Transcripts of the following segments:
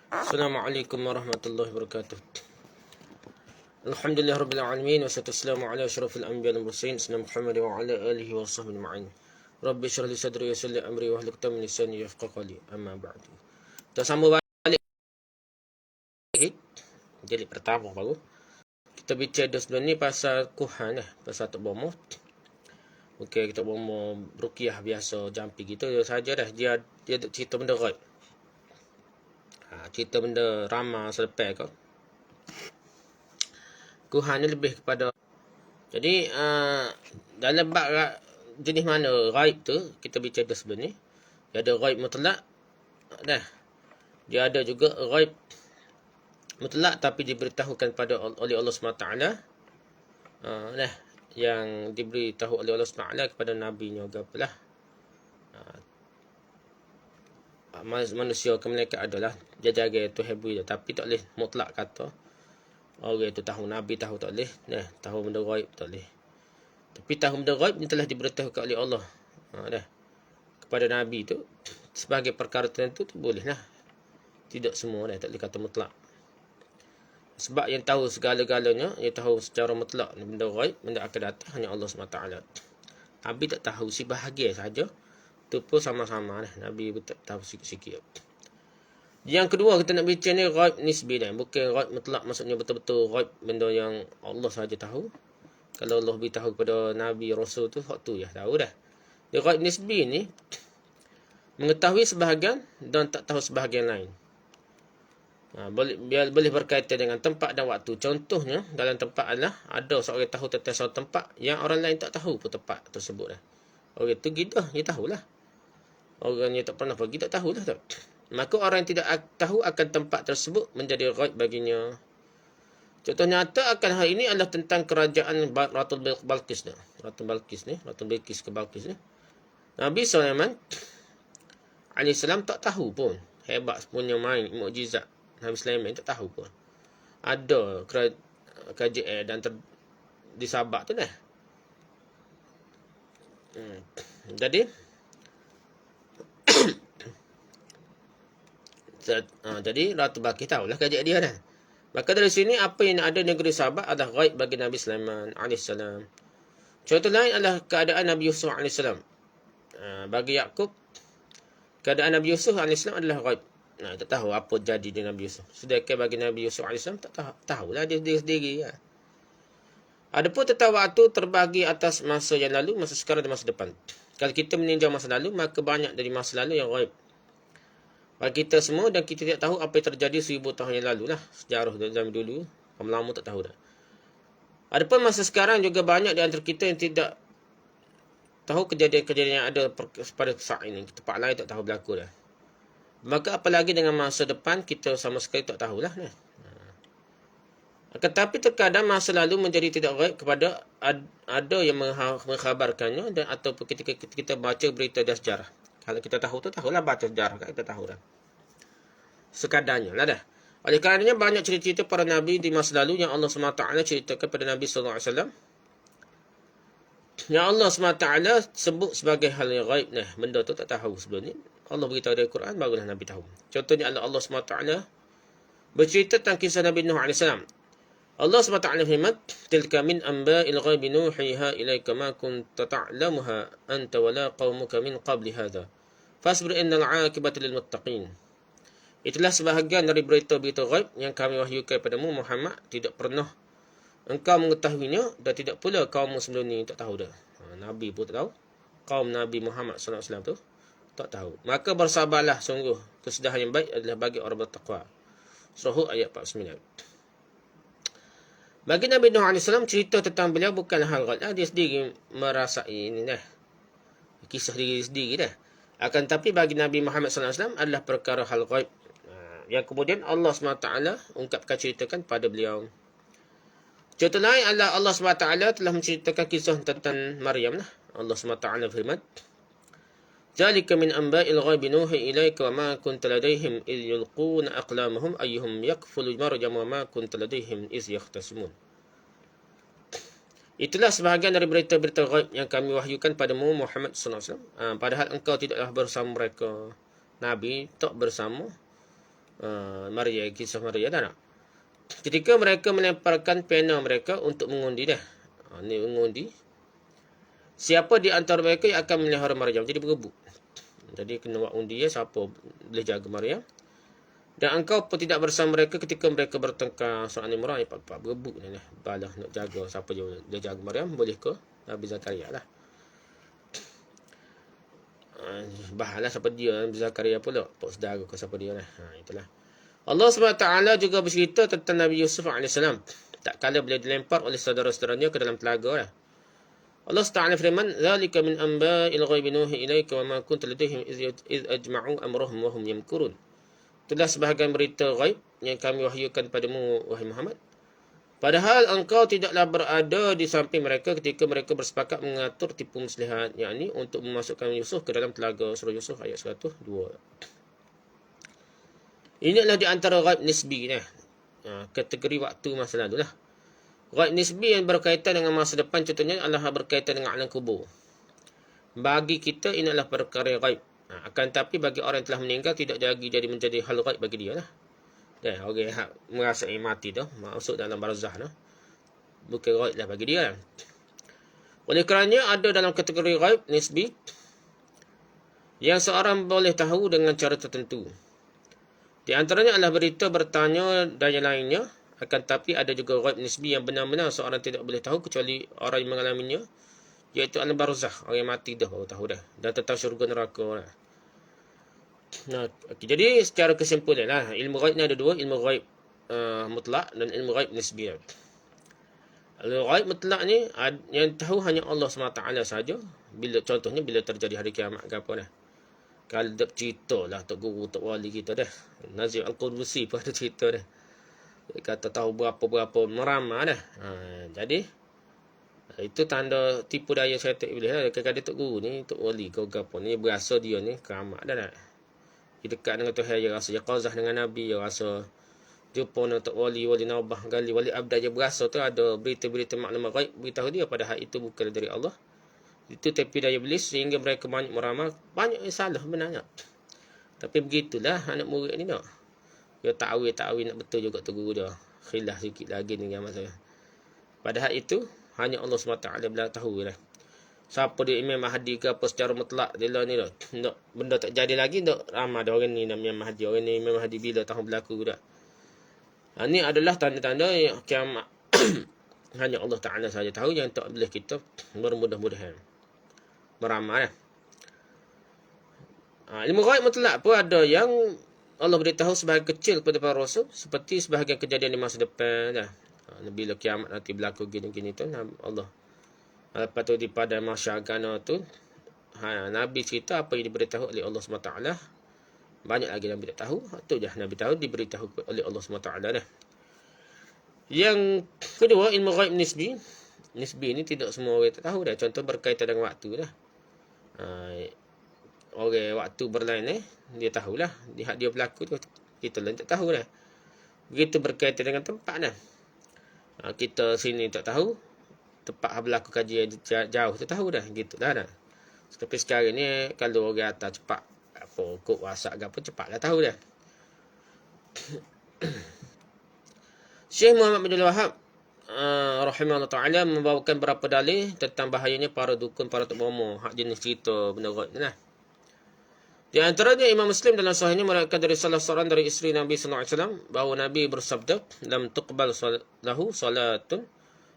Assalamualaikum warahmatullahi wabarakatuh. Alhamdulillah rabbil alamin wassalatu wassalamu ala asyrafil anbiya'i wal mursalin sayyidina Muhammad wa ala alihi wa sahbihi ajma'in. Rabbi shrah li sadri wa yassir li amri wa hlul 'uqdatam min lisani yafqahu qawli. Amma ba'du. Kita sambung balik jilid pertama baru. Kita bicara sebelum ni pasal kuhan pasal Tok Bomo. Okey, kita Bomo ruqyah biasa jampi gitu saja dah. Dia cerita benda ghaib. Cerita benda ramal selepas kau. Kuhan ni lebih kepada, jadi dalam bab jenis mana ghaib tu kita bicara sebelum ni. Dia ada ghaib mutlak dah. Dia ada juga ghaib mutlak tapi diberitahukan oleh Allah SWT. Dah yang diberitahu oleh Allah SWT kepada nabi-Nya apalah. Manusia ke malaikat adalah dia jaga tu hebu je, tapi tak boleh mutlak kata orang tu tahu, nabi tahu tak boleh. Tahu benda ghaib tak boleh. Tapi tahu benda ghaib ni telah diberitahukan oleh Allah dah kepada nabi tu sebagai perkara tertentu tu boleh lah. Tidak semua dah, tak boleh kata mutlak. Sebab yang tahu segala-galanya, yang tahu secara mutlak benda ghaib, benda akan datang hanya Allah SWT. Nabi tak tahu, si bahagia saja. Tu pun sama-sama dah. Nabi tak tahu sikit-sikit. Yang kedua kita nak bincang ni ghaib nisbi dah. Bukan ghaib mutlak, maksudnya betul-betul ghaib benda yang Allah sahaja tahu. Kalau Allah beritahu kepada Nabi Rasul tu, hak tu ya tahu dah. Dia ghaib nisbi ni mengetahui sebahagian dan tak tahu sebahagian lain. Boleh berkaitan dengan tempat dan waktu. Contohnya dalam tempat adalah ada seorang tahu tentang suatu tempat yang orang lain tak tahu pun tempat tersebut dah. Orang tu gitu dia tahulah. Orang yang tak pernah pergi tak tahulah tak. Maka orang yang tidak tahu akan tempat tersebut menjadi ghaib baginya. Contoh nyata akan hal ini adalah tentang kerajaan Ratu Balqis ni. Ratu Bilqis ke Balqis ni. Nabi Sulaiman alaihissalam tak tahu pun. Hebat punya main mukjizat. Nabi Sulaiman tak tahu pun. Ada kerajaan dan di Sabak tu dah. Jadi jadi Ratu Balqis tahulah kerajaan dia dah. Maka dari sini apa yang ada negeri Sabak adalah ghaib bagi Nabi Sulaiman alaihissalam. Contoh lain adalah keadaan Nabi Yusuf alaihissalam. Bagi Yakub, keadaan Nabi Yusuf alaihissalam adalah ghaib. Tak tahu apa jadi dengan Nabi Yusuf. Sedangkan bagi Nabi Yusuf alaihissalam tak tahulah dia sendiri. Adapun tentang waktu terbagi atas masa yang lalu, masa sekarang dan masa depan. Kalau kita meninjau masa lalu, maka banyak dari masa lalu yang ghaib bagi kita semua, dan kita tidak tahu apa yang terjadi 1000 tahun yang lalu lah. Sejarah zaman dulu, lama tak tahu dah. Adapun masa sekarang juga banyak di antara kita yang tidak tahu kejadian-kejadian yang ada pada saat ini. Tempat lain tak tahu berlaku dah. Maka apalagi dengan masa depan, kita sama sekali tak tahulah. Tetapi terkadang masa lalu menjadi tidak ghaib kepada ada yang mengkhabarkannya, dan ataupun ketika kita baca berita dan sejarah. Kalau kita tahu tu tahulah, baca sejarah kita tahu dah. Sekadarnya lah dah. Oleh karenanya banyak cerita-cerita para nabi di masa lalu yang Allah SWT ceritakan pada Nabi SAW. Yang Allah SWT sebut sebagai hal yang ghaib. Benda tu tak tahu sebelum ni. Allah beritahu dari Quran, barulah Nabi tahu. Contohnya Allah SWT bercerita tentang kisah Nabi Nuh AS. Allah SWT firman, tilka min amba'il ghaibi nuhiha ilaika ma kunta ta'lamuha anta wala qaumuka min qabli hadha fasbir innal 'aqibata lil muttaqin. Itulah sebahagian dari berita-berita ghaib yang kami wahyukan padamu Muhammad, tidak pernah engkau mengetahuinya dan tidak pula kaum sebelum ni tak tahu dah. Nabi pun tak tahu, kaum Nabi Muhammad SAW tu tak tahu. Maka bersabarlah, sungguh kesudahan yang baik adalah bagi orang bertakwa. Surah Hud ayat 49. Bagi Nabi Nuh AS, cerita tentang beliau bukan hal ghaib. Dia sendiri merasai ini dah. Kisah diri sendiri dah. Akan tapi bagi Nabi Muhammad SAW adalah perkara hal ghaib. Yang kemudian Allah SWT ungkapkan ceritakan pada beliau. Contoh lain adalah Allah SWT telah menceritakan kisah tentang Maryam. Allah SWT firman, Zalika min amba'il ghaibi nuhi ilaika wa ma kunta ladaihim iz yulquna aqlamahum ayyuhum yakfulu Maryam wa ma kunta ladaihim iz yakhtasimun. Itulah sebahagian dari berita-berita ghaib yang kami wahyukan padamu Muhammad SAW. Padahal engkau tidaklah bersama mereka. Nabi tak bersama Maria, kisah Maria dah nak. Ketika mereka melemparkan pena mereka untuk mengundi dah. Ni mengundi. Siapa di antara mereka yang akan melihara Maryam? Jadi berebut. Jadi kena buat undi ya, siapa boleh jaga Maryam. Dan engkau pun tidak bersama mereka ketika mereka bertengkar. Surah Al-Imran ayat 44 berebut ni. Balah nak jaga siapa dia jaga Maryam, boleh ke? Nabi Zakaria lah. Bahalah siapa dia Nabi Zakaria pula. Pak saudara ke siapa dia lah. Itulah. Allah SWT juga bercerita tentang Nabi Yusuf AS. Tak kala beliau dilempar oleh saudara-saudaranya ke dalam telaga lah. Allah Ta'ala firman, "Dzalika min anba'il ghaibi nuhi ilaika wa ma kunta ladaihim iz ajma'u amrahum wa hum yamkurun." Itulah sebahagian berita ghaib yang kami wahyukan padamu wahai Muhammad. Padahal engkau tidaklah berada di samping mereka ketika mereka bersepakat mengatur tipu muslihat, yakni untuk memasukkan Yusuf ke dalam telaga. Surah Yusuf ayat 102. Ini adalah di antara ghaib nisbi ni. Kategori waktu masa lalu lah. Ghaib nisbi yang berkaitan dengan masa depan contohnya adalah berkaitan dengan alam kubur. Bagi kita ini adalah perkara ghaib. Akan tapi bagi orang yang telah meninggal tidak menjadi hal ghaib bagi dia lah. Orang yang merasai mati tu masuk dalam barzah tu bukan ghaib lah bagi dia. Oleh kerana ada dalam kategori ghaib nisbi yang seorang boleh tahu dengan cara tertentu. Di antaranya adalah berita, bertanya dan yang lainnya. Akan tapi ada juga ghaib nisbi yang benar-benar seorang tidak boleh tahu kecuali orang yang mengalaminya, iaitu alam barzah. Orang yang mati dah baru tahu dah. Dan tentang syurga neraka lah. Jadi secara kesimpulan lah, ilmu ghaib ni ada dua, ilmu ghaib mutlak dan ilmu ghaib nisbi. Ilmu ghaib mutlak ni yang tahu hanya Allah SWT saja. Contohnya bila terjadi hari kiamat ke apa dah. Kalau tak cerita lah Tok Guru, Tok Wali kita dah. Nazim Al-Qudusi pun ada cerita dah. Dia kata tahu berapa-berapa meramah dah. Jadi itu tanda tipu daya syaitan iblis lah. Kadang-kadang Tok Guru ni, Tok Wali kau gapo ni berasa dia ni keramat dah nak. Dia dekat dengan Tuhan, dia rasa dia qazah dengan Nabi, dia rasa jumpa dengan Tok Wali Nabah Gali, Wali Abdah, dia berasa tu ada berita-berita maklumat ghaib beritahu dia, padahal itu bukan dari Allah. Itu tipu daya iblis sehingga mereka banyak meramal, banyak yang salah benarnya. Tapi begitulah anak murid ni nak. Dia ta'wil nak betul juga Tok Guru dia. Khilaf sikit lagi dengan masa. Padahal itu hanya Allah SWT boleh tahu lah. Siapa dia Imam Mahdi ke apa secara mutlak dia lah ni dah. Benda tak jadi lagi nak ramai dah orang ni namanya Mahdi. Orang ni Imam Mahdi bila tahun berlaku dah. Ini adalah tanda-tanda yang kiamat. Hanya Allah Ta'ala saja tahu, yang tak boleh kita bermudah-mudahan beramal lah. Ilmu ghaib mutlak pun ada yang Allah beritahu sebahagian kecil kepada para rasul, seperti sebahagian kejadian di masa depan dah. Bila kiamat nanti berlaku gini-gini tu Allah. Lepas tu di pada masyarakat tu Nabi cerita apa yang diberitahu oleh Allah SWT. Banyak lagi Nabi tak tahu. Itu je Nabi tahu, diberitahu oleh Allah SWT dah. Yang kedua, ilmu ghaib nisbi. Nisbi ni tidak semua orang tak tahu dah. Contoh berkaitan dengan waktu dah. Orang waktu berlain dia tahulah. Dia berlaku tu kita lain tak tahu dah. Begitu berkaitan dengan tempat dah. Kita sini tak tahu, tempat berlaku kajian jauh tu tahu dah. Gitu dah. Tapi sekarang ni kalau orang atas cepat apa kod WhatsApp ke apa cepatlah tahu dah. Syekh Muhammad bin Wahab rahimahullah ta'ala membawakan beberapa dalil tentang bahayanya para dukun, para tok bomo, hak jenis cerita benda ghaib ni lah. Di antaranya Imam Muslim dalam sahihnya meriwayatkan dari salah seorang dari isteri Nabi sallallahu alaihi wasallam bahawa Nabi bersabda, "Lam tuqbal lahu salatun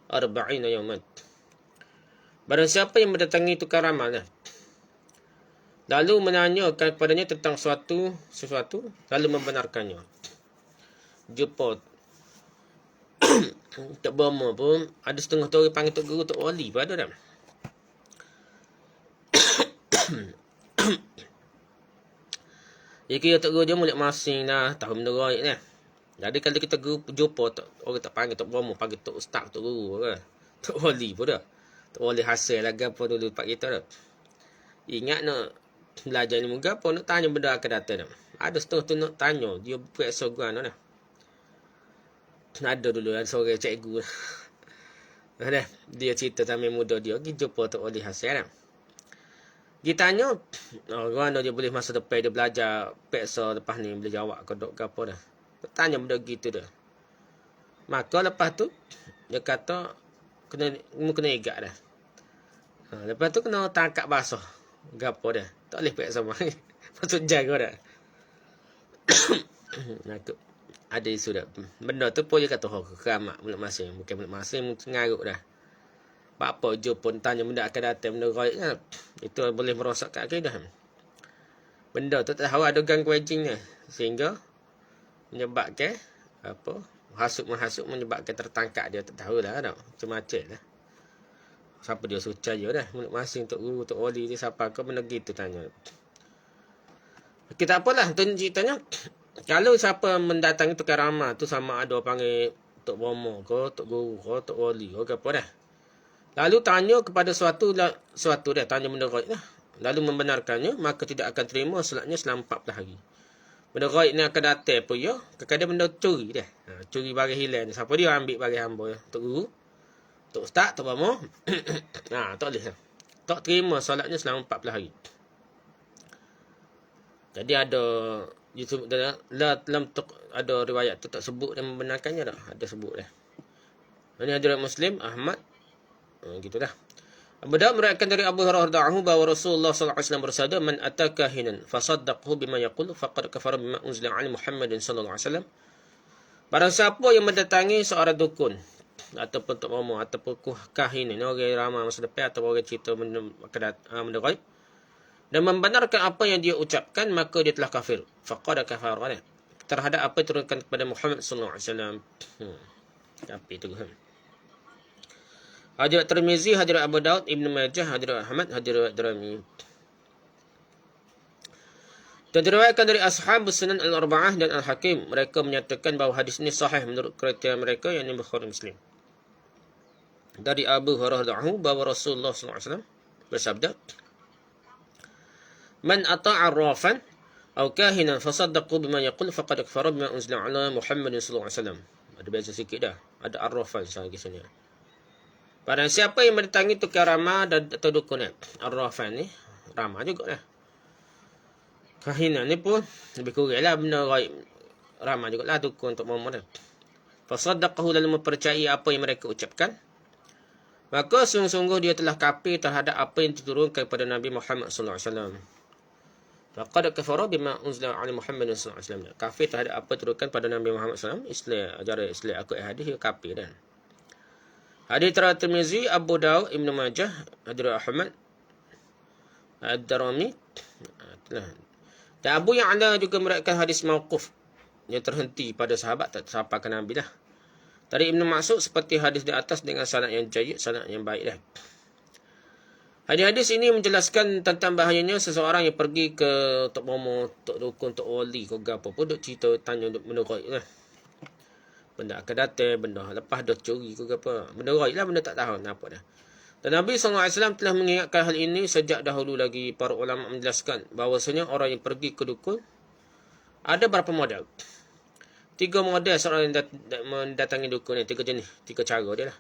arba'ina yawman." Barang siapa yang mendatangi tukang ramal lalu menanyakan kepadanya tentang sesuatu lalu membenarkannya. Jumpa tak bomo pun ada setengah tu orang panggil Tok Guru, Tok Wali pun ada dah. Jadi Tok Guru dia mulai masing dah, tahu benda gaib ni. Jadi kalau kita jumpa orang tak panggil Tok Bomo, panggil Tok Ustaz, Tok Guru ke. Tok Wali pun dah. Tok Wali hasil lagi apa dulu pak kita dah. Ingat nak belajar ni muka apa nak tanya benda akan datang dah. Ada setengah tu nak tanya, dia periksa gua dah. Ada dulu ada seorang cikgu. Dia cerita sambil muda dia pergi jumpa Tok Wali hasil dah. Dia tanya, orang dia boleh masa depan dia belajar peksa lepas ni boleh jawab kodok ke apa dah. Tanya benda gitu dah. Maka lepas tu dia kata kena igat dah. Lepas tu kena tangkap basah. Gapo dah. Tak boleh peksa mai. Patut jaga dah. Nakut. Ada isu dah. Benda tu pun dia kata keramat mulut masing. Bukan mulut masing ngaruk dah. Apa je pun tanya benda akan datang benda gaib kan. Itu boleh merosakkan akidah. Benda tu tak tahu ada gangguan jinnya sehingga menyebabkan apa? Hasut menyebabkan tertangkap dia, tak tahulah dah. Macam-macam lah. Siapa dia suca je dah. Mulut masing untuk guru, untuk wali dia siapa ke benda gitu tanya. Kita apalah tu ceritanya. Kalau siapa mendatangi tukar ramah tu sama ada panggil Tok Bomo ke, Tok Guru ke, Tok Wali ke apa dah. Lalu tanya kepada suatu dia, tanya benda gaib lah. Lalu membenarkannya, maka tidak akan terima solatnya selama 14 hari. Benda gaib ni akan datang pun ya, kadang benda curi dah. Curi barang hilang ni. Siapa dia ambil barang hamba ya? Tok Guru, Tok Ustaz, Tok Bomo. Tak boleh lah. Tak terima solatnya selama 14 hari. Jadi ada dalam ada riwayat tu tak sebut dan membenarkannya dah. Ada sebut dah. Ini hadirat Muslim Ahmad. Gitulah. Abu Daud meriwayatkan dari Abu Hurairah radhiyallahu bahawa Rasulullah sallallahu alaihi wasallam bersabda, "Man ataka kahinan fasaddaqhu bima yaqulu faqad kafara bima unzila 'ala Muhammadin sallallahu alaihi wasallam." Barang siapa yang mendatangi seorang dukun ataupun tok momo ataupun kahin ini orang ramal masa depan atau orang cerita benda gaib dan membenarkan apa yang dia ucapkan, maka dia telah kafir. Faqad kafara terhadap apa yang diturunkan kepada Muhammad sallallahu alaihi wasallam. Tapi itu Hadirat Tirmizi, hadirat Abu Daud, Ibn Majah, hadirat Ahmad, hadirat Darimi. Dan diriwayatkan dari Ashab Sunan Al-Arba'ah dan Al-Hakim, mereka menyatakan bahawa hadis ini sahih menurut kriteria mereka, yakni Bukhari Muslim. Dari Abu Hurairah bahawa Rasulullah SAW bersabda, "Man ata'a arrafan aw kahinan fasaddaqu bima yaqul faqad kafara bima unzila 'ala Muhammadin sallallahu alaihi wasallam." Ada beza sikit dah. Ada arrafan sahaja kisahnya. Barang siapa yang mendatangi tukar ramah atau dukun arrafan ni, ramah juga lah. Kahinan ni pun lebih kurang lah benda gaib. Ramah juga lah dukun untuk Muhammad. Fasaddaqahu lalu mempercayai apa yang mereka ucapkan. Maka sungguh-sungguh dia telah kafir terhadap apa yang diturunkan kepada Nabi Muhammad sallallahu alaihi wasallam. Faqad kafara bima unzila 'ala Muhammadin sallallahu alaihi wasallam. Kafir terhadap apa diturunkan pada Nabi Muhammad sallallahu alaihi wasallam. Ajaran Islam aku hadis dia kafir dah. Hadis riwayat Tirmizi, Abu Daud, Ibn Majah, hadirat Ahmad, Ad-Darimi. Dan Abu Ya'la juga meriwayatkan hadis mauquf yang terhenti pada sahabat, tak sampai ke Nabi dah. Dari Ibn Mas'ud seperti hadis di atas dengan sanad yang jayyid, sanad yang baik dah. Hadis-hadis ini menjelaskan tentang bahayanya seseorang yang pergi ke Tok Bomo, Tok Dukun, Tok Wali, ke apa pun duk cerita tanya benda gaib lah. Benda akan datang, benda lepas dah curi ke apa. Benda gaib lah, benda tak tahu apa dah. Dan Nabi SAW telah mengingatkan hal ini sejak dahulu lagi. Para ulama menjelaskan bahawasanya orang yang pergi ke dukun ada berapa model. 3 model seorang yang mendatangi dukun ni. 3 jenis, 3 cara dia lah.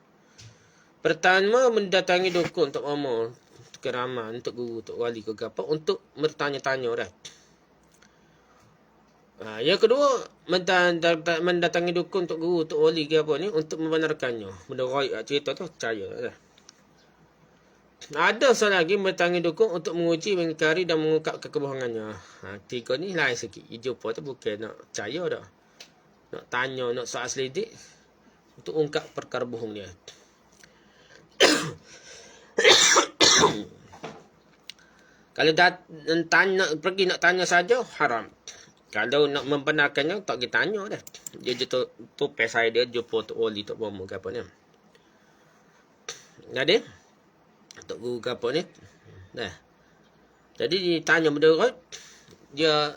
Pertama, mendatangi dukun untuk umur, untuk keramat, untuk guru, untuk wali ke apa, untuk bertanya-tanya dah. Yang kedua, mendatangi dukun untuk guru, untuk wali ke apa ni, untuk membenarkannya. Benda gaib cerita tu, percaya dah. Ada seorang lagi mendatangi dukun untuk menguji, mengingkari dan mengungkapkan kebohongannya. 3 ni lain sikit. Jumpa tu bukan nak percaya dah. Nak tanya, nak soal selidik, untuk ungkap perkara bohong dia. Kalau pergi nak tanya saja, haram. Kalau nak membenarkannya, tak kita tanya dah. Dia tu pesai dia jumpa Tok Wali, Tok Bomo ke apa ni. Jadi, Tok Guru ke apa ni. Dah. Jadi ditanya benda gaib. Dia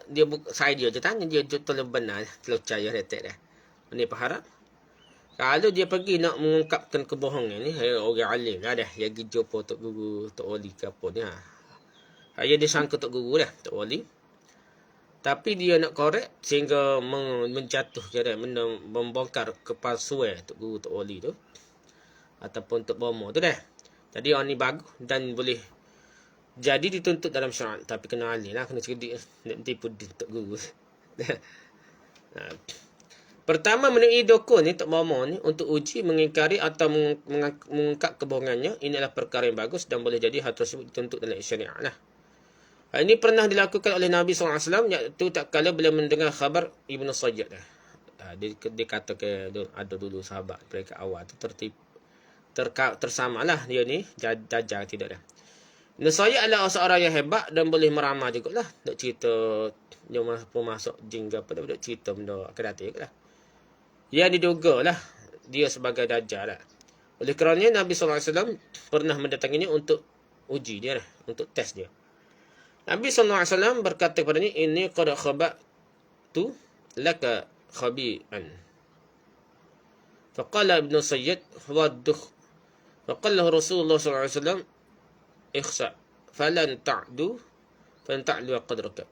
saya dia tanya, dia terlalu benar, terlalu percaya retek dah. Ini paharap. Kalau dia pergi nak mengungkapkan kebohongan ni, orang alim lah dah. Dia pergi jumpa Tok Guru, Tok Wali ke apa ni. Dia disangka Tok Guru dah, Tok Wali. Tapi dia nak korek sehingga menjatuhkan dah, membongkar kepalsuan Tok Guru, Tok Wali tu. Ataupun Tok Bomo tu dah. Jadi orang ni bagus dan boleh Jadi dituntut dalam syarat. Tapi kena alih lah. Kena cerdik. Nak tipu Tok Guru. Pertama, menemui dukun ni, Tok Bomo ni, untuk uji, mengingkari atau mengungkap kebohongannya. Ini adalah perkara yang bagus dan boleh jadi hal tersebut dituntut dalam syariat lah. Hal ini pernah dilakukan oleh Nabi SAW, iaitu tak kala beliau mendengar khabar Ibnu Sayyid. Dia kata ke ada dulu sahabat mereka awal tu tersamalah dia ni, Dajjal tidak dah. Ibnu Sayyid adalah seorang yang hebat dan boleh meramal jugalah. Nak cerita dia masuk jin ke apa, dia cerita benda akan datang lah. Yang diduga lah dia sebagai Dajjal lah. Oleh kerana Nabi SAW pernah mendatanginya untuk uji dia lah, untuk test dia. Nabi SAW berkata kepadanya, ini qad khaba'tu laka khabi'an. Faqala Ibnu Sayyid wadduh. Faqala Rasulullah SAW ikhsa falan ta'du qadraka.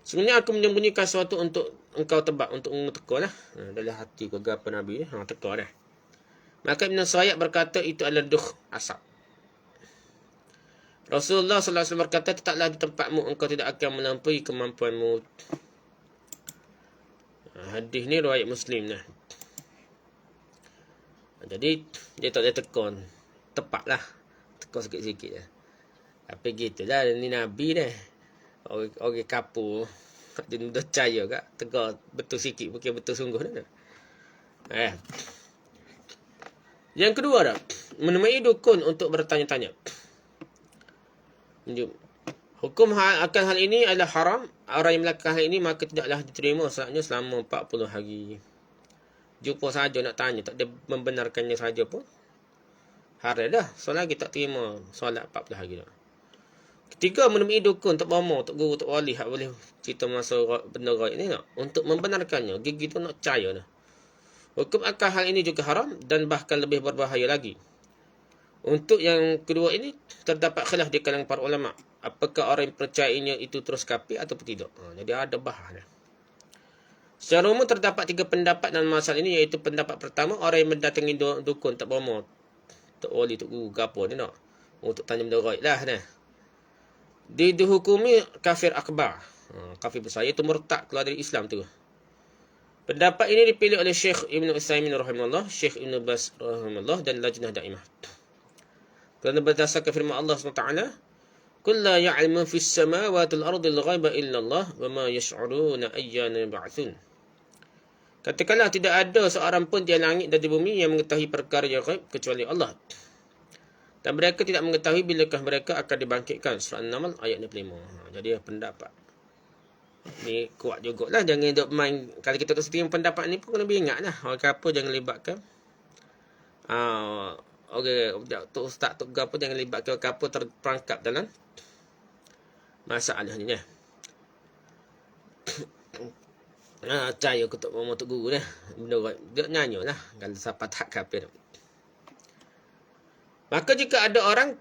Sebenarnya aku menyembunyikan sesuatu untuk engkau tebak, untuk teka lah. Dalam hati kau apa Nabi ni, teka dah. Maka Ibnu Sayyid berkata itu adalah duh, asap. Rasulullah SAW berkata, tetaplah di tempatmu, engkau tidak akan melampaui kemampuanmu. Hadis ni riwayat Muslim lah. Jadi dia tak boleh tekun, tepat lah, tekun sikit-sikit lah. Tapi gitulah, ni Nabi dah. Orang kapur, dia mudah percaya kak, tegur betul sikit, bukan betul sungguh dah. Yang kedua dah, menemui dukun untuk bertanya-tanya. Hukum akan hal ini adalah haram. Orang yang melakukan hal ini maka tidaklah diterima solatnya selama 40 hari. Jumpa saja nak tanya, tak ada membenarkannya saja pun haram dah. Solat kita tak terima solat 40 hari dah. Ketiga, menemui dukun, Tok Bomo, Tok Guru, Tok Wali, hak boleh cerita masa benda gaib ni nak, untuk membenarkannya. Gigi tu nak percaya dah. Hukum akan hal ini juga haram dan bahkan lebih berbahaya lagi. Untuk yang kedua ini, terdapat khilaf di kalangan para ulama. Apakah orang yang percayainya itu terus kafir ataupun tidak. Jadi ada bahas. Secara umum terdapat 3 pendapat dalam masalah ini, iaitu pendapat pertama, orang yang mendatangi dukun, Tok Bomo, Tok Wali, Tok Guru, gapo ni nak, untuk tanya benda gaib lah. Dihukumi kafir akbar. Kafir besar, iaitu murtad, keluar dari Islam tu. Pendapat ini dipilih oleh Syekh Ibn Utsaimin rahimahullah, Syekh Ibn Baz rahimahullah dan Lajnah Daimah. Kerana berdasarkan firman Allah SWT, "Qul la ya'lamu fis samawati wal ardi al-ghaiba illa Allah wa ma yash'uruna ayyana yub'atsun." Katakanlah tidak ada seorang pun di langit dan di bumi yang mengetahui perkara yang ghaib kecuali Allah. Dan mereka tidak mengetahui bilakah mereka akan dibangkitkan. Surah An-Naml ayat 65. Jadi pendapat ni kuat jugalah. Jangan duk main. Kalau kita tak setuju pendapat ni pun kena ingat lah. Orang apa jangan libatkan. Tok Ustaz, Tok Guru jangan libatkan orang apa terperangkap dalam masalah ni. Percaya ke Tok Bomo, Tok Guru dah. Benda dia nyanyi lah. Kalau siapa tak kafir. Maka jika ada orang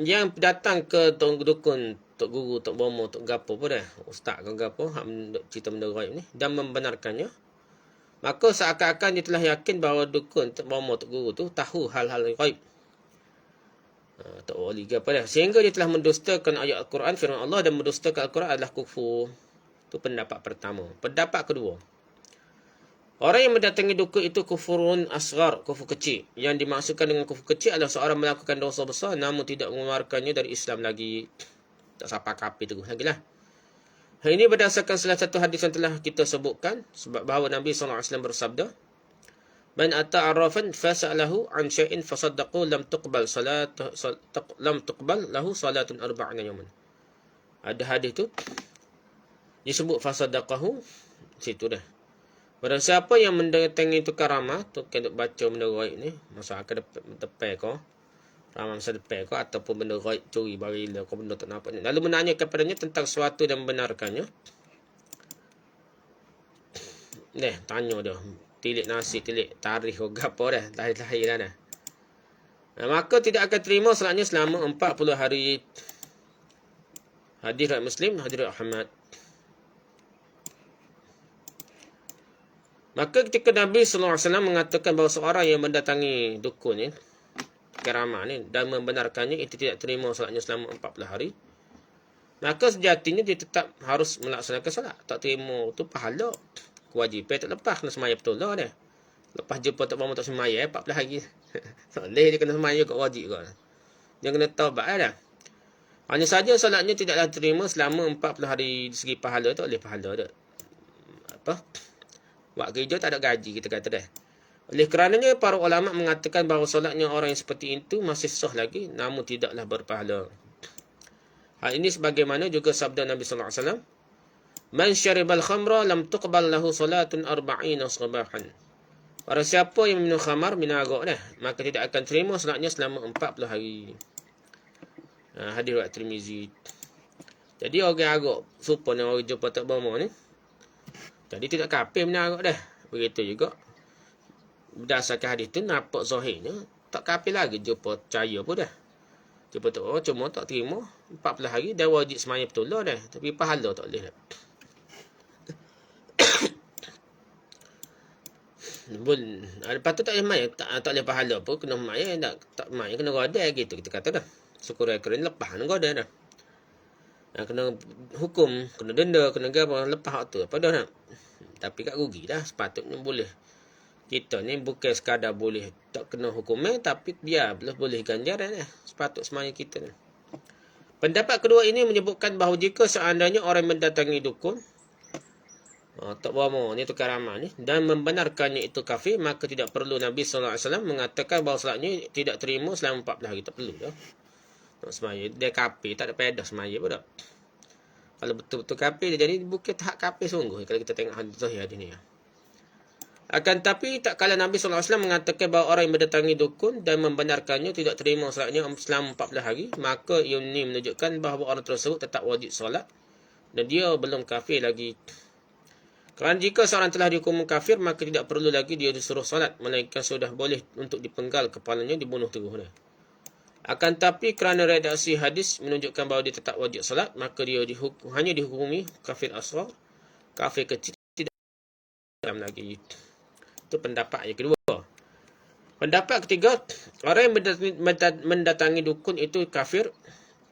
yang datang ke dukun, Tok Guru, Tok Bomo, Tok Gapo pun dah, Ustaz ke Gapo, hak cerita benda gaib ni, dan membenarkannya, maka seakan-akan dia telah yakin bahawa dukun, Tok Bomo, Tok Guru tu tahu hal-hal gaib. Tok Wali ke apa dah. Sehingga dia telah mendustakan ayat Al-Quran, firman Allah, dan mendustakan Al-Quran adalah kufur. Itu pendapat pertama. Pendapat kedua, orang yang mendatangi dukun itu kufurun asghar, kufur kecil. Yang dimaksudkan dengan kufur kecil adalah seorang melakukan dosa besar namun tidak mengeluarkannya dari Islam lagi. Tak sampai kafir terus lagi lah. Hal ini berdasarkan salah satu hadis yang telah kita sebutkan, sebab bahawa Nabi SAW bersabda, "Man ata'arrafan fasa'alahu an syai'in fasaddaqu lam tuqbal lahu salatun arba'ina yawman." Ada hadis tu disebut fasaddaqahu, situ dah. Barang siapa yang mendatangi tukar ramah, tukar duk baca benda gaib ni, masa akan depan kau, ramah masa depan kau, ataupun benda gaib curi barila kau, benda tak nampak ni, lalu menanya kepadanya tentang sesuatu dan membenarkannya. Tanya dia, tilik nasi, tilik tarikh kau gapo dah, lahir-lahir dah. Maka tidak akan terima solatnya selama 40 hari. Hadis riwayat Muslim, hadis riwayat Ahmad. Maka ketika Nabi SAW mengatakan bahawa seorang yang mendatangi dukun ni, karamah ni dan membenarkannya itu tidak terima solatnya selama 40 hari, maka sejatinya dia tetap harus melaksanakan solat. Tak terima tu pahala. Kewajipan tak lepas, kena semaya betul lah dia. Lepas jumpa tak bangun tak semaya 40 hari. Tak boleh dia kena semaya kat wajib kot. Dia kena taubat dah. Hanya saja solatnya tidaklah terima selama 40 hari segi pahala, tak boleh pahala dah. Apa? Buat kerja tak ada gaji, kita kata dah. Oleh kerananya para ulama mengatakan bahawa solatnya orang yang seperti itu masih sah lagi, namun tidaklah berpahala. Hal ini sebagaimana juga sabda Nabi sallallahu alaihi wasallam, "Man syaribal khamra lam tuqbal lahu salatun 40 sabahan." Para siapa yang minum khamar, minum arak dah, maka tidak akan terima solatnya selama 40 hari. Hadis riwayat Tirmizi. Jadi orang arak supaya orang jumpa tak berma ni, jadi tidak kafir minum arak dah. Begitu juga berdasarkan hadis tu nampak zahirnya tak kafir lagi, jumpa percaya pun dah. Jumpa tak cuma tak terima 40 hari dah wajib semaya betul lah dah, tapi pahala tak boleh dah. Lepas tu tak boleh maya, tak boleh pahala pun, kena maya, tak maya kena godai gitu kita kata dah. Syukur-syukurin lepas kena godai dah. Kena hukum, kena denda, kena gapa lepas waktu apa dah nak. Tapi kat rugi dah, sepatutnya boleh. Kita ni bukan sekadar boleh tak kena hukumnya, tapi biar boleh ganjaran dah. Sepatut semaya kita ni. Pendapat kedua ini menyebutkan bahawa jika seandainya orang mendatangi dukun, tak berama ni tu karamah ni, dan membenarkannya itu kafir, maka tidak perlu Nabi sallallahu alaihi wasallam mengatakan bahawa solatnya tidak terima selama 40 hari. Tak perlu dah. Nak semaya dia kafir, tak ada faedah semaya pun dah. Kalau betul-betul kafir dia jadi bukan tahap kafir sungguh kalau kita tengok hadis sahih hadis ni. Akan tapi tak kala Nabi sallallahu alaihi wasallam mengatakan bahawa orang yang mendatangi dukun dan membenarkannya tidak terima solatnya selama 40 hari, maka ini menunjukkan bahawa orang tersebut tetap wajib solat dan dia belum kafir lagi. Kerana jika seorang telah dihukum kafir, maka tidak perlu lagi dia disuruh solat, melainkan sudah boleh untuk dipenggal kepalanya, dibunuh terus dah. Akan tapi kerana redaksi hadis menunjukkan bahawa dia tetap wajib solat, maka dia hanya dihukumi kafir asghar, kafir kecil tidak dalam lagi. Itu pendapat yang kedua. Pendapat ketiga, orang yang mendatangi dukun itu kafir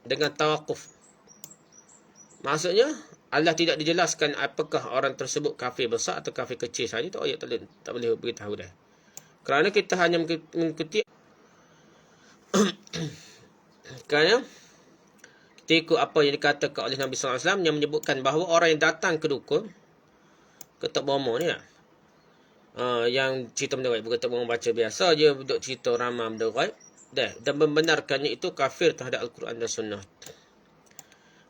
dengan tawakuf. Maksudnya Allah tidak dijelaskan apakah orang tersebut kafir besar atau kafir kecil saja, tak boleh beritahu dah. Kerana kita hanya mengikuti kerana kita ikut apa yang dikatakan oleh Nabi sallallahu alaihi wasallam yang menyebutkan bahawa orang yang datang ke dukun, ke Tok Bomo ni lah, yang cerita benda gaib, bukan Tok Bomo baca biasa je duduk cerita ramah benda gaib dah, dan membenarkannya itu kafir terhadap Al-Quran dan Sunnah.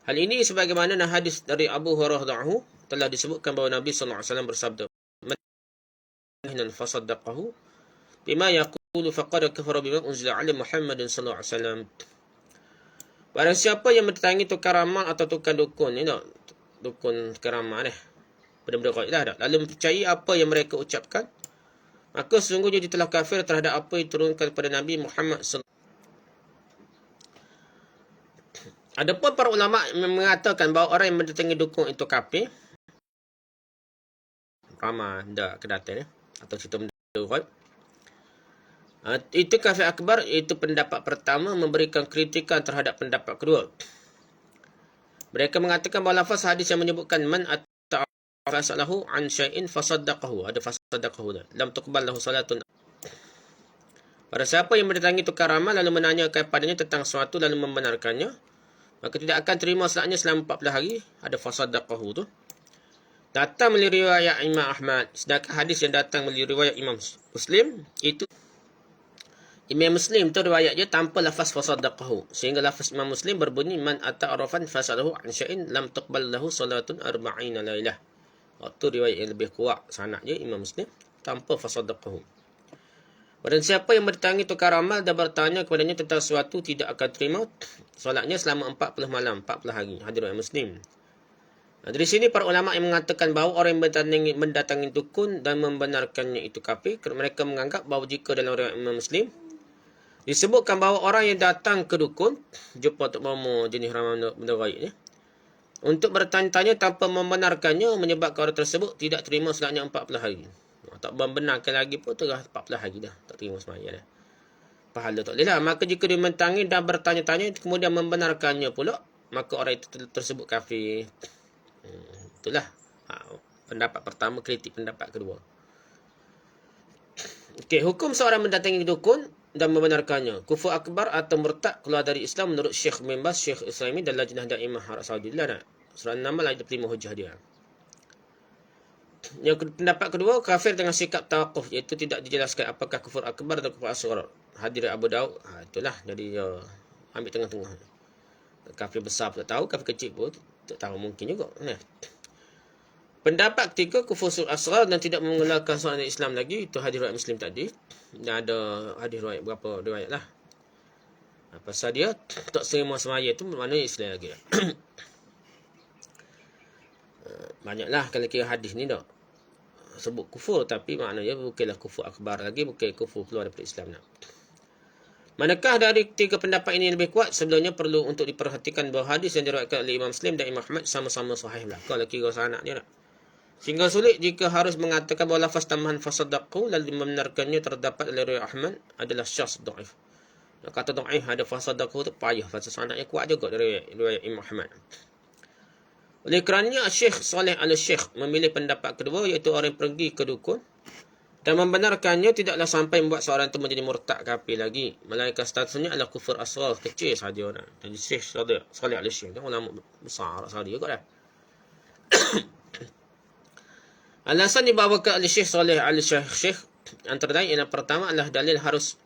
Hal ini sebagaimana hadis dari Abu Hurairah telah disebutkan bahawa Nabi sallallahu alaihi wasallam bersabda, "Man fasaddaqahu bima yaqulu faqad kafara bima unzila ala Muhammadin sallallahu alaihi wasallam." Barang siapa yang mendatangi tukang ramal atau tukang dukun ni, dukun tukang ramal ni, benda-benda gaib dah, lalu mempercayai apa yang mereka ucapkan, maka sesungguhnya dia telah kafir terhadap apa yang diturunkan kepada Nabi Muhammad sallallahu. Adapun para ulama mengatakan bahawa orang yang mendatangi dukun itu kafir, ramah dah kedatangan atau cerita benda gaib, itu kafir akbar. Itu pendapat pertama memberikan kritikan terhadap pendapat kedua. Mereka mengatakan bahawa lafaz hadis yang menyebutkan man atafasalahu an syai'in fasaddaqahu, ada fasaddaqahu, lam tuqbal lahu salatun. Pada siapa yang mendatangi tukang ramal lalu menanyakan padanya tentang sesuatu lalu membenarkannya, maka tidak akan terima solatnya selama 40 hari. Ada fasaddaqahu tu datang melalui riwayat Imam Ahmad, sedangkan hadis yang datang melalui riwayat Imam Muslim, itu Imam Muslim tu riwayat dia tanpa lafaz fasaddaqahu, sehingga lafaz Imam Muslim berbunyi man ata'arafan fasalahu an syai'in lam tuqbal lahu salatun 40 lailah. Waktu riwayat yang lebih kuat sanad je Imam Muslim tanpa fasaddaqahu. Barang siapa yang bertanya tukar ramal dan bertanya kepadanya tentang sesuatu, tidak akan terima solatnya selama 40 malam, 40 hari. Hadis riwayat Muslim. Dari sini para ulama yang mengatakan bahawa orang yang mendatangi dukun dan membenarkannya itu kafir, mereka menganggap bahawa jika dalam riwayat Imam Muslim disebutkan bahawa orang yang datang ke dukun, jumpa Tok Bomo jenis ramal benda gaib ni, untuk bertanya-tanya tanpa membenarkannya, menyebabkan orang tersebut tidak terima solatnya 40 hari. Tak membenarkan lagi pun terah 40 hari dah, tak terima semaya dah. pahala tak boleh lah. Maka jika dia mentangi dan bertanya-tanya kemudian membenarkannya pula, maka orang itu tersebut kafir. Itulah pendapat pertama, kritik pendapat kedua. Okey, hukum seorang mendatangi dukun dan membenarkannya kufur akbar atau murtad keluar dari Islam menurut Syekh bin Baz, Syekh Utsaimin dan Lajnah Daimah Arab Saudi lah. Surah 6 ayat 25 hujah dia. Yang pendapat kedua, kafir dengan sikap tawakuf, iaitu tidak dijelaskan apakah kufur akbar atau kufur asghar. Hadir Abu Daud, itulah, jadi ambil tengah-tengah. Kafir besar pun tak tahu, kafir kecil pun tak tahu, mungkin juga. Pendapat ketiga, kufur asghar dan tidak mengeluarkan seorang dari Islam lagi, itu hadis riwayat Muslim tadi. Dan ada hadis riwayat berapa riwayat lah. Pasal dia tak serima semaya tu maknanya Islam lagi. Banyaklah kalau kira hadis ni dah sebut kufur, tapi maknanya bukanlah kufur akbar lagi, bukan kufur keluar daripada Islam dah. Manakah dari tiga pendapat ini lebih kuat? Sebenarnya perlu untuk diperhatikan bahawa hadis yang diriwayatkan oleh Imam Muslim dan Imam Ahmad sama-sama sahih lah. Kalau kira sanak dia dah. Sehingga sulit jika harus mengatakan bahawa lafaz tambahan fasadaqu lalu membenarkannya terdapat oleh riwayat Ahmad adalah syas dhaif. Kata dhaif ada fasadaqu tu payah, pasal sanadnya kuat juga dari riwayat Imam Ahmad. Oleh kerananya Syekh Saleh Al-Syekh memilih pendapat kedua, iaitu orang yang pergi ke dukun dan membenarkannya tidaklah sampai membuat seorang itu menjadi murtad kafir lagi, melainkan statusnya adalah kufur asghar, kecil saja. Jadi Syekh Saleh Al-Syekh tu ulama besar Arab Saudi juga dah. Alasan dibawakan oleh Syekh Saleh Al-Syekh antara lain yang pertama adalah dalil hadis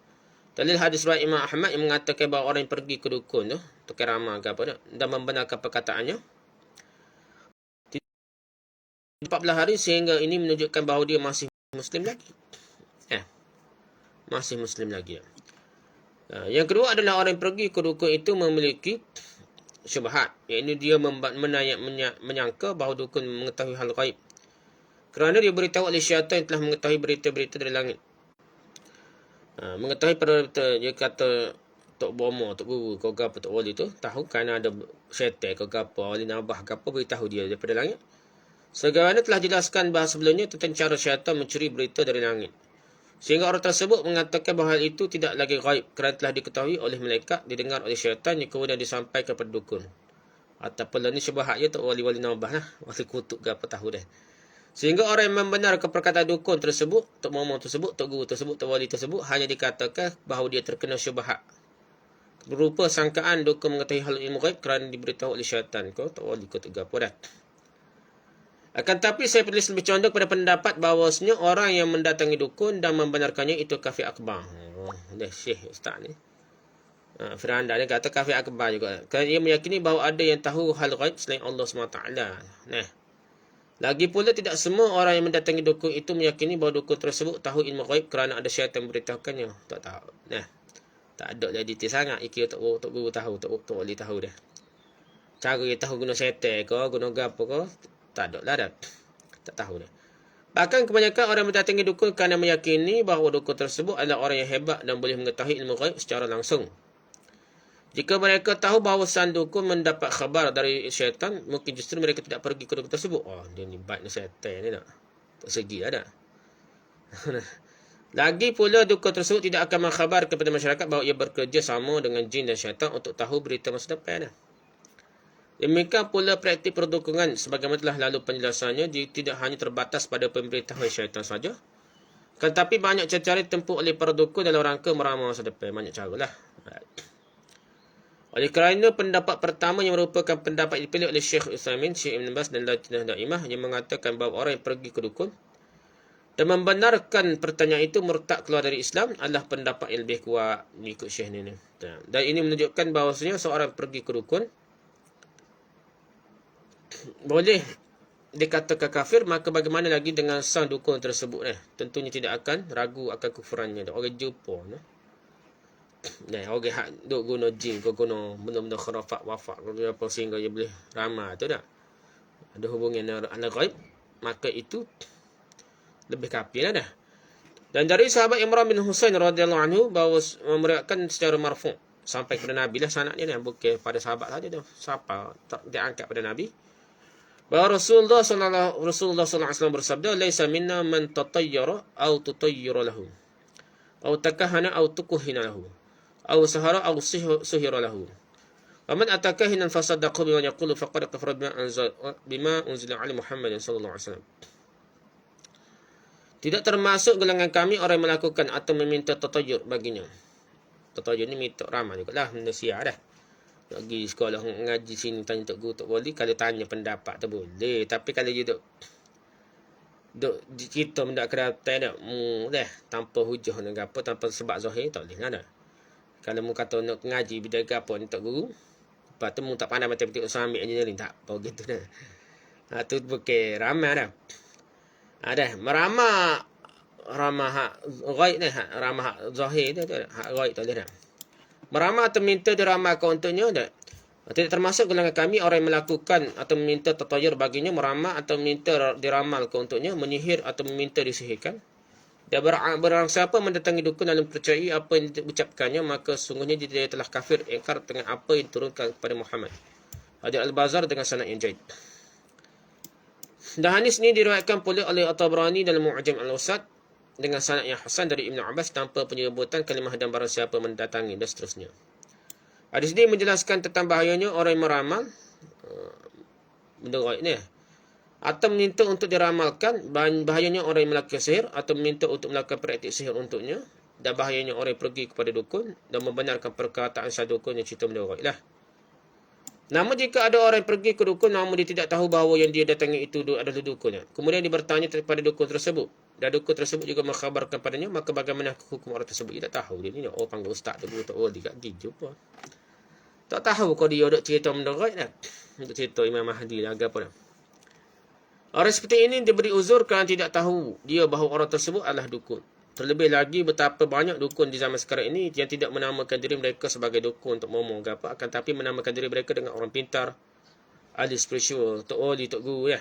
riwayat Imam Ahmad yang mengatakan bahawa orang yang pergi ke dukun tu, terkeramat ke apa dan membenarkan perkataannya 14 hari, sehingga ini menunjukkan bahawa dia masih Muslim lagi. Masih Muslim lagi. Yang kedua adalah orang yang pergi ke dukun itu memiliki syubhat, iaitu dia menyangka bahawa dukun mengetahui hal gaib, kerana dia beritahu oleh syaitan yang telah mengetahui berita-berita dari langit. Mengetahui dia kata Tok Bomo, Tok Guru, kau apa Tok Wali tu tahu kerana ada syaitan kau apa, Wali Nabah apa beritahu dia daripada langit. Sebagaimana telah jelaskan bahawa sebelumnya tentang cara syaitan mencuri berita dari langit. Sehingga orang tersebut mengatakan bahawa hal itu tidak lagi gaib kerana telah diketahui oleh malaikat, didengar oleh syaitan yang kemudian disampaikan kepada dukun. Ataupun ini syubhatnya Tok Wali Nabah lah, Wali Kutub ke apa tahu dah. Sehingga orang yang membenarkan perkataan dukun tersebut, Tok Momo tersebut, Tok Guru tersebut, Tok Wali tersebut, hanya dikatakan bahawa dia terkena syubhat berupa sangkaan dukun mengetahui hal ilmu gaib kerana diberitahu oleh syaitan kau, Tok Wali kau tu gapo dah. Akan tapi saya perlu lebih condong pada pendapat bahawasanya orang yang mendatangi dukun dan membenarkannya itu kafir akbar. Dah Syekh Ustaz ni. Firanda dia kata kafir akbar juga. Kerana ia meyakini bahawa ada yang tahu hal gaib selain Allah SWT. Lagi pula tidak semua orang yang mendatangi dukun itu meyakini bahawa dukun tersebut tahu ilmu gaib kerana ada syaitan memberitahukannya. Tak tahu. Tak ada jadi detail sangat. Ikir tak guru tahu, tak boleh tahu dah. Cara dia tahu guna syaitan ke, guna gapo ke, tak ada lah dah. Tak tahu dah. Bahkan kebanyakan orang mendatangi dukun kerana meyakini bahawa dukun tersebut adalah orang yang hebat dan boleh mengetahui ilmu gaib secara langsung. Jika mereka tahu bahawa sang dukun mendapat khabar dari syaitan, mungkin justru mereka tidak pergi ke dukun tersebut. Dia ni baik syaitan ni nak. Tak segi lah dah. Lagi pula dukun tersebut tidak akan mengkhabar kepada masyarakat bahawa ia bekerja sama dengan jin dan syaitan untuk tahu berita masa depan dah. Demikian pula praktik perdukunan sebagaimana telah lalu penjelasannya tidak hanya terbatas pada pemberitahuan syaitan saja, tetapi banyak cara ditempuh oleh para dukun dalam rangka meramal masa depan. Banyak cara lah. Oleh kerana pendapat pertama yang merupakan pendapat dipilih oleh Syekh Utsaimin, Syekh Ibn Baz dan Lajnah Daimah yang mengatakan bahawa orang yang pergi ke dukun dan membenarkan pertanyaan itu murtad keluar dari Islam adalah pendapat yang lebih kuat mengikut Syekh ni. Dan ini menunjukkan bahawasanya seorang pergi ke dukun boleh dikatakan kafir, maka bagaimana lagi dengan sang dukun tersebut tentunya tidak akan ragu akan kufurannya. Orang jumpa orang hak duk guna jin, kau guna benda-benda khurafat wafak apa sehingga dia boleh ramai tu dah ada hubungan dengan al-ghaib, maka itu lebih kafir lah dah. Dan dari sahabat Imran bin Husain radhiyallahu anhu bahawa meriwayatkan secara marfu' sampai kepada Nabi lah sanad dia bukan pada sahabat saja tu, siapa diangkat pada Nabi, bahawa Rasulullah sallallahu alaihi wasallam bersabda, "Laisa minna man tatayyara aw tutayyara lahu." Au takahana au tukuhina lahu. Au sahara au suhira lahu. Waman atakahinan fasaddaqahu bima yaqulu faqad kafara bima unzila ala Muhammadin sallallahu alaihi wasallam. Tidak termasuk golongan kami orang yang melakukan atau meminta tatayur baginya. Tatayur ni minta ramal jugalah, manusia dah. Pergi sekolah ngaji sini tanya tok guru tok boleh, kalau tanya pendapat tu boleh, tapi kalau dia duk cerita benda keratan dak dah tanpa hujah dan apa, tanpa sebab zahir tak boleh lah dah. Kalau mu kata nak ngaji bidang apa ni tok guru, lepas tu mu tak pandai matematik usah ambil engineering tak apa gitu dah. Ha tu bukan ramai dah. Ada ramah ghaib ni, ramah zahir tu hak ghaib tak boleh dah. Meramah atau minta diramalkan untuknya dah. Tidak termasuk golongan kami orang yang melakukan atau meminta tatayur baginya, meramah atau minta diramalkan untuknya, menyihir atau meminta disihirkan. Dan barang siapa mendatangi dukun dalam percayai apa yang diucapkannya, maka sungguhnya dia telah kafir ingkar dengan apa yang diturunkan kepada Muhammad. Hadis Al-Bazar dengan sanad yang jaid. Dan hadis ini diriwayatkan pula oleh At-Tabrani dalam Mu'jam Al-Awsat dengan sanad yang hasan dari Ibn Abbas tanpa penyebutan kalimah dan barang siapa mendatangi dan seterusnya. Hadis ini menjelaskan tentang bahayanya orang yang meramal benda ghaib ni, atau meminta untuk diramalkan, bahayanya orang yang melakukan sihir atau meminta untuk melakukan praktik sihir untuknya, dan bahayanya orang yang pergi kepada dukun dan membenarkan perkataan sah dukun yang cerita benda ghaib lah. Namun jika ada orang yang pergi ke dukun namun dia tidak tahu bahawa yang dia datangi itu adalah dukunnya, kemudian dia bertanya kepada dukun tersebut, dan dukun tersebut juga mengkhabarkan padanya, maka bagaimana hukum orang tersebut? Dia tak tahu dia ni panggil ustaz tu tak dia kat dia apa. Tak tahu kau dia duk cerita benda ghaib dah. Untuk cerita Imam Mahdi lah apa dah. Orang seperti ini diberi uzur kerana tidak tahu dia bahawa orang tersebut adalah dukun. Terlebih lagi betapa banyak dukun di zaman sekarang ini yang tidak menamakan diri mereka sebagai dukun untuk ngomong ke apa, akan tapi menamakan diri mereka dengan orang pintar, ahli spiritual, tok wali, tok guru ya.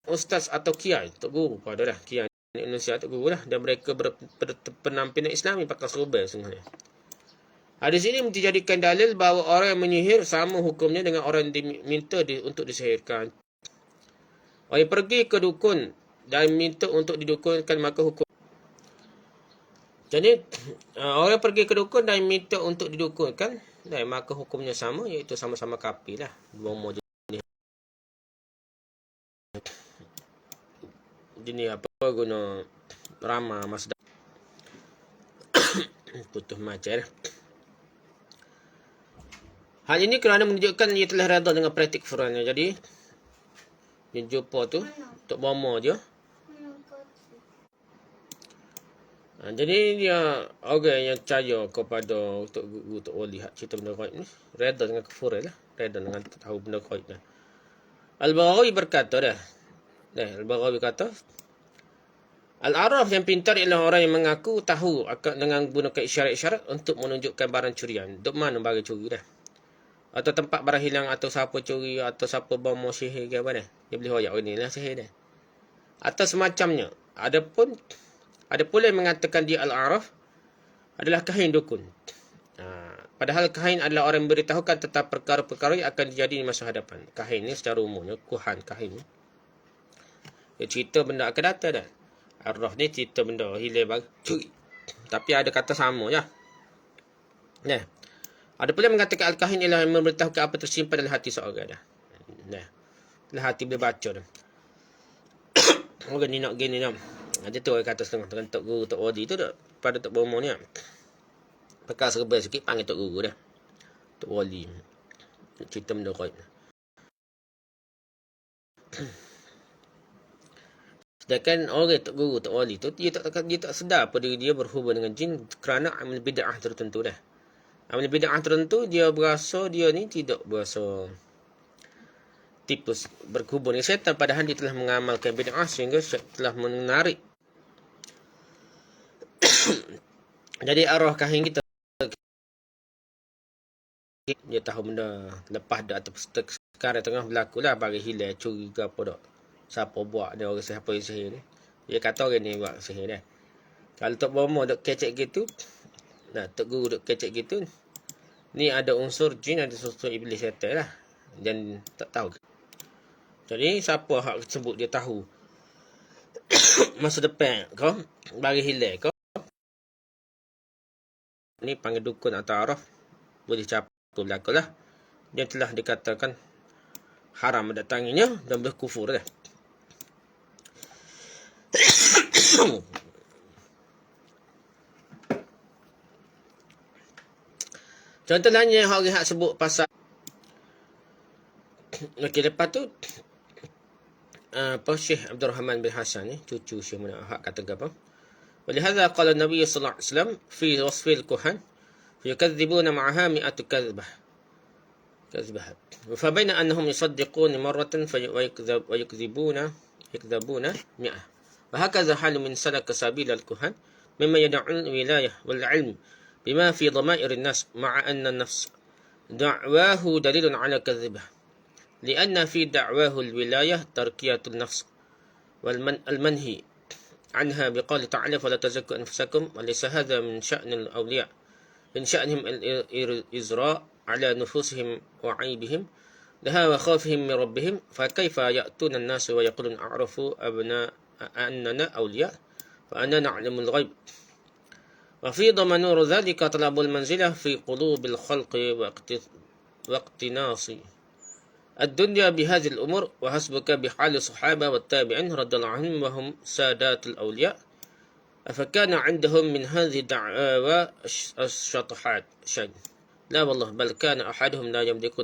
Ustaz atau kiai, tok guru pada dah, kiai Indonesia tok guru dah, dan mereka berpenampilan Islami pakai serba sebenarnya. Hadis ini dijadikan dalil bahawa orang yang menyihir sama hukumnya dengan orang yang diminta untuk disihirkan. Orang yang pergi ke dukun dan minta untuk didukunkan, maka hukum. Jadi orang pergi ke dukun dan minta untuk didukunkan, dan maka hukumnya sama, iaitu sama-sama kafir lah. Bomo jenis apa guna ramah masdar putus macam. Hal ini kerana menunjukkan ia telah redha dengan praktik kufurannya. Jadi dia jumpa tu untuk bomo je. Jadi dia orang yang percaya kepada untuk wali hak cerita benda ghaib ni redha dengan kufur lah, redha dengan tahu benda ghaib dah. Al-Baghawi berkata dah. Al-Baghawi kata Al-Araf yang pintar ialah orang yang mengaku tahu dengan gunakan isyarat-isyarat untuk menunjukkan barang curian. Duk mana barang curi dah. Atau tempat barang hilang, atau siapa curi, atau siapa bomo sihir ke apa dah. Dia boleh hoyak ni lah sihir dah. Atau semacamnya. Ada pula yang mengatakan dia Al-Araf adalah kahin dukun. Padahal kahin adalah orang yang memberitahukan tentang perkara-perkara yang akan terjadi di masa hadapan. Kahin ni secara umumnya, kahin ni. Dia cerita benda akan datang dah. Arwah ni cerita benda hilang barang curi. Tapi ada kata sama ya. Nah. Ada pula yang mengatakan al-kahin ialah yang memberitahukan apa tersimpan dalam hati seorang dah. Nah. Dalam hati boleh baca dah. Orang ni nak gini dah. Ada tu orang kata setengah tok guru tok wadi tu dak pada tok bomo ni. Pakai serba sikit panggil tok guru dah. Tok wali. Cerita benda ghaib. Sedangkan orang tok guru tok wali tu dia tak sedar apa diri dia berhubung dengan jin kerana amal bid'ah tertentu dah. Amal bid'ah tertentu dia berasa dia ni tidak berasa tipus berhubung dengan syaitan, padahal dia telah mengamalkan bid'ah sehingga telah menarik. Jadi arwah kahin kita dia tahu benda lepas dah atau sekarang tengah berlaku lah bagi hilang curi ke apa dak. Siapa buat dia, orang siapa yang sihir ni. Dia kata orang ni buat sihir dah. Kalau tok bomo dok kecek gitu, nah tok guru dok kecek gitu, ni ada unsur jin, ada unsur iblis syaitan lah. Dan tak tahu. Jadi siapa hak sebut dia tahu masa depan kau bagi hilang kau ni panggil dukun atau araf boleh capai berlaku lah. Dia telah dikatakan haram mendatanginya dan berkufur dah. Contoh lain yang orang hak sebut pasal okey, lepas tu Syekh Abdul Rahman bin Hasan ni cucu Syekh Munawar hak kata apa? ولهذا قال النبي صلى الله عليه وسلم في وصف الكهان فيكذبون معها 100 كذبة فبين أنهم يصدقون مرة ويكذبون 100 وهكذا حال من سلك سبيل الكهان مما يدعون الولاية والعلم بما في ضمائر الناس مع أن النفس دعواه دليل على كذبه لأن في دعواه الولاية تركية النفس والمنهي عنها بقول تعالى فلا تزكوا أنفسكم وليس هذا من شأن الأولياء من شأنهم الإزراء على نفوسهم وعيبهم لها وخوفهم من ربهم فكيف يأتون الناس ويقولون أعرفوا أننا أولياء وأننا نعلم الغيب وفي ضمن ذلك طلب المنزلة في قلوب الخلق واقتناص الدنيا بهذه الأمور وحسبك بحال الصحابة والتابعين رضي الله عنهم وهم سادات الأولياء أفكان عندهم من هذه الدعوى الشطحات شيء لا والله بل كان أحدهم لا يملك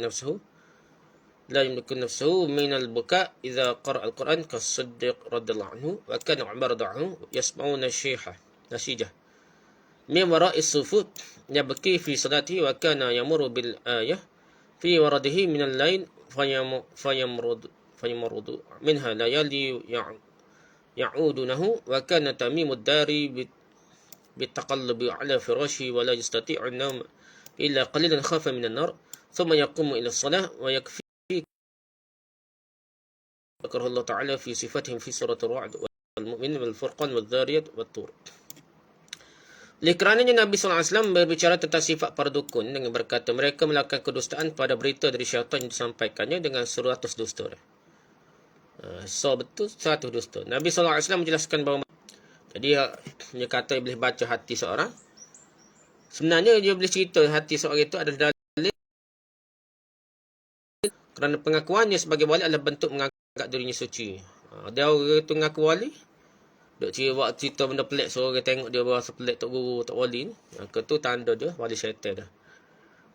نفسه من البكاء إذا قرأ القرآن كالصديق رضي الله عنه وكان عمر رضي الله عنه يسمعون نشيجة من وراء الصفوف يبكي في صلاته وكان يمر بالآية في ورده من الليل فيمرض منها ليالي يعودونه وكان تميم الدار بالتقلب على فراشه ولا يستطيع النوم إلا قليلا خاف من النار ثم يقوم إلى الصلاة ويكفي ذكره الله تعالى في صفاتهم في سورة الرعد والمؤمن والفرقان والذاريات والطور. Oleh kerananya Nabi SAW berbicara tentang sifat para dukun dengan berkata mereka melakukan kedustaan pada berita dari syaitan yang disampaikannya dengan 100 dusta. So betul 100 dusta. Nabi SAW menjelaskan bahawa jadi dia kata boleh baca hati seorang. Sebenarnya dia boleh cerita hati seorang itu adalah dalil kerana pengakuannya sebagai wali adalah bentuk menganggap dirinya suci. Dia orang itu mengaku wali. Duk cerita benda pelik so orang tengok dia berasa pelik tok guru tok wali ni. Maka tu tanda dia wali syaitan dah.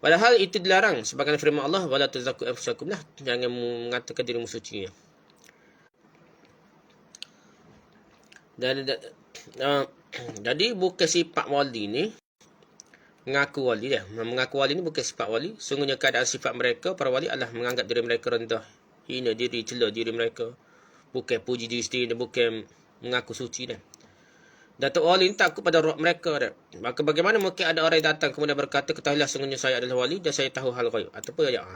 Padahal itu dilarang sebagaimana firman Allah wala tuzakku anfusakum lah. Jangan mengatakan dirimu suci. Dan jadi bukan sifat wali ni mengaku wali dia. Mengaku wali ni bukan sifat wali. Sungguhnya keadaan sifat mereka para wali adalah menganggap diri mereka rendah, hina diri, cela diri mereka. Bukan puji diri sendiri, bukan mengaku suci dah. Datuk wali ni takut pada roh mereka dah. Maka bagaimana mungkin ada orang yang datang kemudian berkata ketahuilah sungguhnya saya adalah wali dan saya tahu hal ghaib ataupun ya.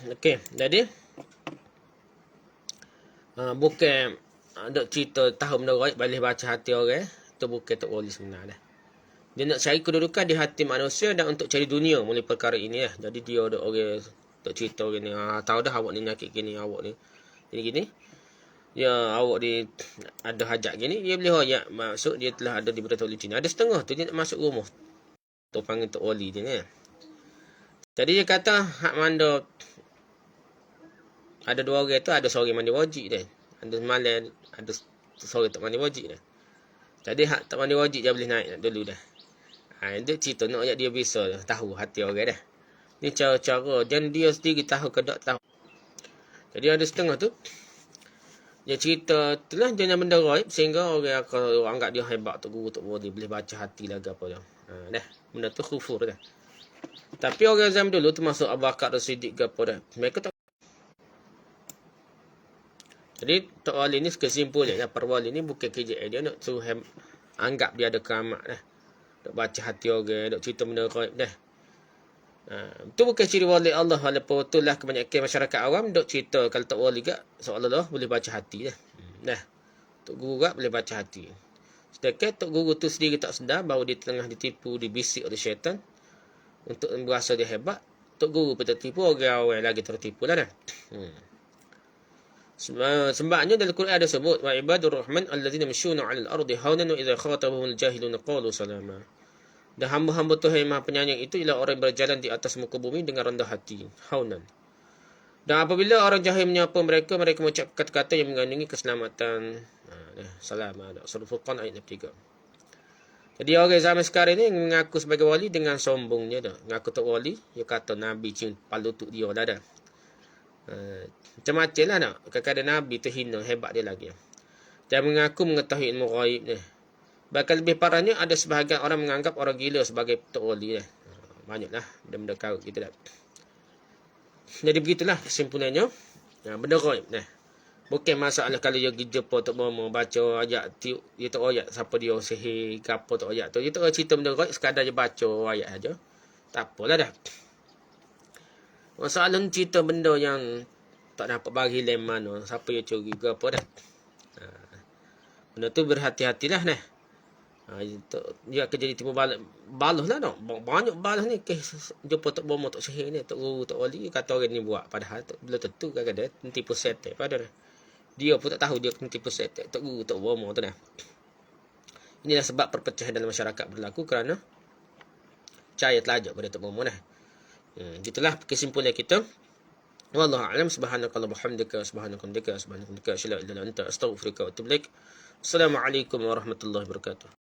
Okey, jadi bukan dok cerita tahu benda ghaib boleh baca hati orang, itu bukan tok wali sebenar dah. Dia nak cari kedudukan di hati manusia dan untuk cari dunia melalui perkara ini lah. Jadi dia ada orang tak cerita orang ni. Tahu dah awak ni nyakit gini, awak ni gini. Ya awak ni ada hajat gini. Dia boleh hoyak masuk dia telah ada di berita wali Cina. Ada setengah tu dia nak masuk rumah. Tu panggil tok wali dia ni. Jadi dia kata hak manda ada dua orang tu ada seorang mandi wajib dia. Ada malam ada seorang tak mandi wajib dia. Jadi hak tak mandi wajib dia boleh naik dulu dah. Dia cerita nak ajak dia bisa tahu hati orang dah. Ni cara-cara dan dia sendiri tahu ke tak tahu. Jadi ada setengah tu dia cerita itulah dia yang benda ghaib sehingga orang akan anggap dia hebat tu guru tu boleh baca hati lagi apa dah. Dah benda tu kufur dah. Tapi orang zaman dulu termasuk Abu Bakar As-Siddiq ke apa dah. Mereka tak. Jadi tok wali ni kesimpulannya para wali ni bukan kerja dia nak suruh anggap dia ada keramat dah. Dok baca hati orang, dok cerita benda ghaib dah. Itu bukan ciri wali Allah. Walaupun itulah kebanyakan masyarakat awam dok cerita kalau tak wali gak seolah-olah boleh baca hati dah. Dah. Tok guru gak boleh baca hati. Sedangkan tok guru tu sendiri tak sedar bahawa dia tengah ditipu, dibisik oleh syaitan untuk berasa dia hebat, Tok Guru pun tertipu, orang lagi tertipu lah dah. Sebabnya dalam Quran ada sebut wa ibadur rahman allazina yamshuna 'alal ardi haunan wa idza khatabahumul jahiluna qalu salama. Dan hamba-hamba Tuhan yang Maha Penyayang itu ialah orang yang berjalan di atas muka bumi dengan rendah hati, haunan. Dan apabila orang jahil menyapa mereka, mereka mengucap kata-kata yang mengandungi keselamatan. Salama. Surah Furqan ayat 3. Jadi orang zaman sekarang ni mengaku sebagai wali dengan sombongnya dah. Mengaku tak wali, dia kata Nabi cium palutut dia dah dah. Macam-macam lah nak. Kadang-kadang Nabi tu hina, hebat dia lagi. Dia mengaku mengetahui ilmu ghaib ni. Bahkan lebih parahnya ada sebahagian orang menganggap orang gila sebagai tok wali dah. Banyaklah benda-benda kau kita dah. Jadi begitulah kesimpulannya. Benda ghaib nah. Bukan masalah kalau dia pergi jumpa Tok Bomo baca ayat dia tak ayat siapa dia sihir ke apa tak ayat tu. Dia tak cerita benda ghaib, sekadar je baca ayat saja. Tak apalah dah. Masalah cerita benda yang tak dapat bagi lem mana, siapa yang curi ke apa dah. Benda tu berhati-hatilah nah. Dia akan jadi timbul balah lah no. Banyak balah ni jumpa Tok Bomo Tok Sihir ni, Tok Guru Tok Wali kata orang ni buat, padahal belum tentu kadang-kadang tipu setan padahal. Dia pun tak tahu dia kena tipu setan. Tok Guru Tok Bomo tu dah. Inilah sebab perpecahan dalam masyarakat berlaku kerana percaya telajak pada Tok Bomo dah. Itulah kesimpulan kita. Wallahu a'lam. Subhanakallahumma bihamdika subhanaka asyhadu an la ilaha illa anta astaghfiruka wa atubu ilaik. Assalamualaikum warahmatullahi wabarakatuh.